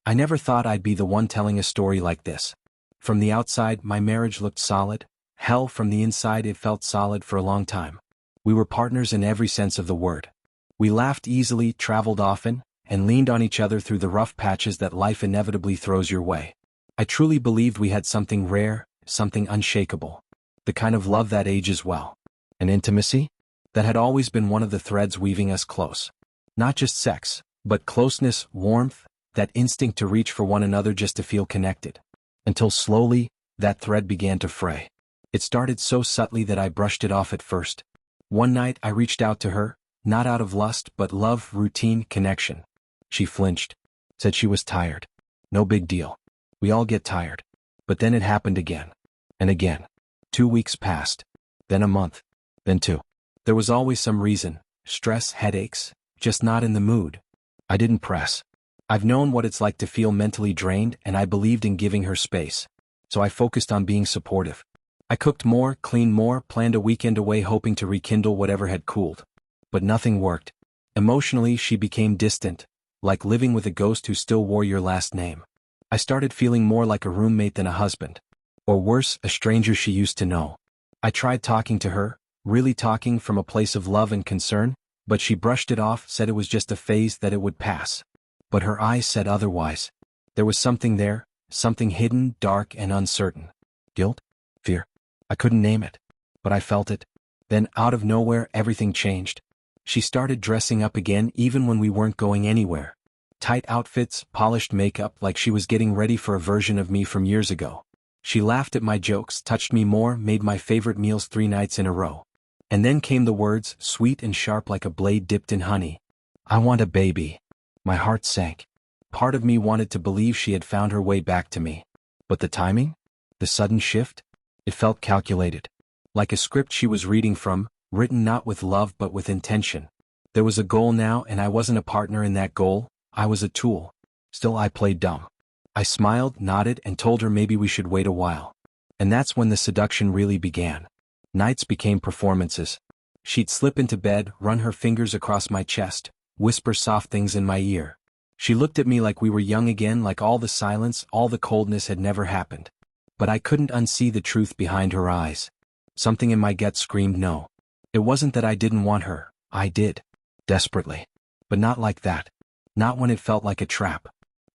I never thought I'd be the one telling a story like this. From the outside, my marriage looked solid. Hell, from the inside it felt solid for a long time. We were partners in every sense of the word. We laughed easily, traveled often, and leaned on each other through the rough patches that life inevitably throws your way. I truly believed we had something rare, something unshakable. The kind of love that ages well. An intimacy that had always been one of the threads weaving us close. Not just sex, but closeness, warmth, that instinct to reach for one another just to feel connected. Until slowly, that thread began to fray. It started so subtly that I brushed it off at first. One night I reached out to her, not out of lust but love, routine, connection. She flinched, said she was tired. No big deal. We all get tired. But then it happened again. And again. 2 weeks passed. Then a month. Then 2. There was always some reason. Stress, headaches, just not in the mood. I didn't press. I've known what it's like to feel mentally drained, and I believed in giving her space. So I focused on being supportive. I cooked more, cleaned more, planned a weekend away hoping to rekindle whatever had cooled. But nothing worked. Emotionally, she became distant, like living with a ghost who still wore your last name. I started feeling more like a roommate than a husband. Or worse, a stranger she used to know. I tried talking to her, really talking from a place of love and concern, but she brushed it off, said it was just a phase, that it would pass. But her eyes said otherwise. There was something there, something hidden, dark, and uncertain. Guilt? Fear? I couldn't name it. But I felt it. Then, out of nowhere, everything changed. She started dressing up again even when we weren't going anywhere. Tight outfits, polished makeup, like she was getting ready for a version of me from years ago. She laughed at my jokes, touched me more, made my favorite meals 3 nights in a row. And then came the words, sweet and sharp like a blade dipped in honey. I want a baby. My heart sank. Part of me wanted to believe she had found her way back to me. But the timing? The sudden shift? It felt calculated. Like a script she was reading from, written not with love but with intention. There was a goal now, and I wasn't a partner in that goal. I was a tool. Still, I played dumb. I smiled, nodded, and told her maybe we should wait a while. And that's when the seduction really began. Nights became performances. She'd slip into bed, run her fingers across my chest, whisper soft things in my ear. She looked at me like we were young again, like all the silence, all the coldness had never happened. But I couldn't unsee the truth behind her eyes. Something in my gut screamed no. It wasn't that I didn't want her. I did. Desperately. But not like that. Not when it felt like a trap.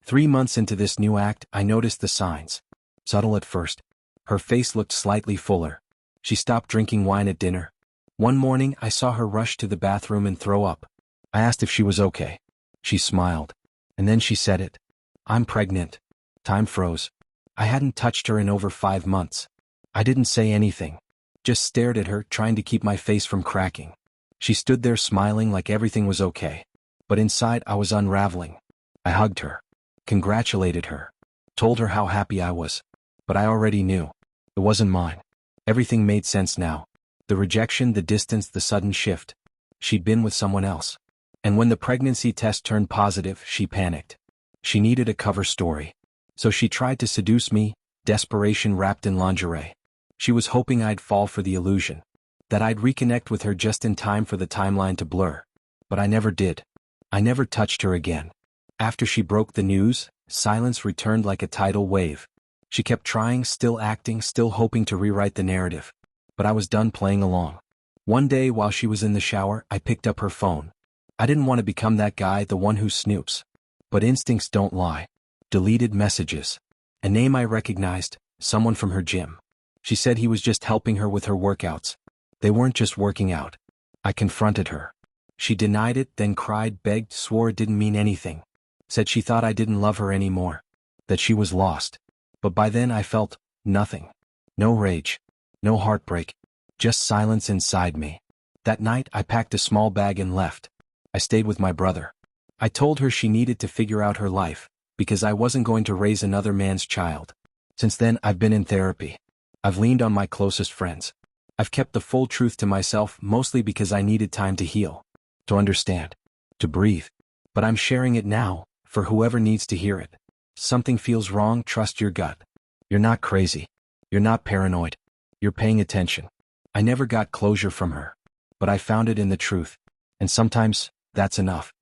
3 months into this new act, I noticed the signs. Subtle at first. Her face looked slightly fuller. She stopped drinking wine at dinner. One morning, I saw her rush to the bathroom and throw up. I asked if she was okay. She smiled. And then she said it. I'm pregnant. Time froze. I hadn't touched her in over 5 months. I didn't say anything. Just stared at her, trying to keep my face from cracking. She stood there smiling like everything was okay. But inside I was unraveling. I hugged her. Congratulated her. Told her how happy I was. But I already knew. It wasn't mine. Everything made sense now. The rejection, the distance, the sudden shift. She'd been with someone else. And when the pregnancy test turned positive, she panicked. She needed a cover story. So she tried to seduce me, desperation wrapped in lingerie. She was hoping I'd fall for the illusion. That I'd reconnect with her just in time for the timeline to blur. But I never did. I never touched her again. After she broke the news, silence returned like a tidal wave. She kept trying, still acting, still hoping to rewrite the narrative. But I was done playing along. One day while she was in the shower, I picked up her phone. I didn't want to become that guy, the one who snoops. But instincts don't lie. Deleted messages. A name I recognized, someone from her gym. She said he was just helping her with her workouts. They weren't just working out. I confronted her. She denied it, then cried, begged, swore it didn't mean anything. Said she thought I didn't love her anymore. That she was lost. But by then I felt nothing. No rage. No heartbreak. Just silence inside me. That night I packed a small bag and left. I stayed with my brother. I told her she needed to figure out her life, because I wasn't going to raise another man's child. Since then I've been in therapy. I've leaned on my closest friends. I've kept the full truth to myself, mostly because I needed time to heal. To understand. To breathe. But I'm sharing it now, for whoever needs to hear it. Something feels wrong, trust your gut. You're not crazy. You're not paranoid. You're paying attention. I never got closure from her. But I found it in the truth. And sometimes, that's enough.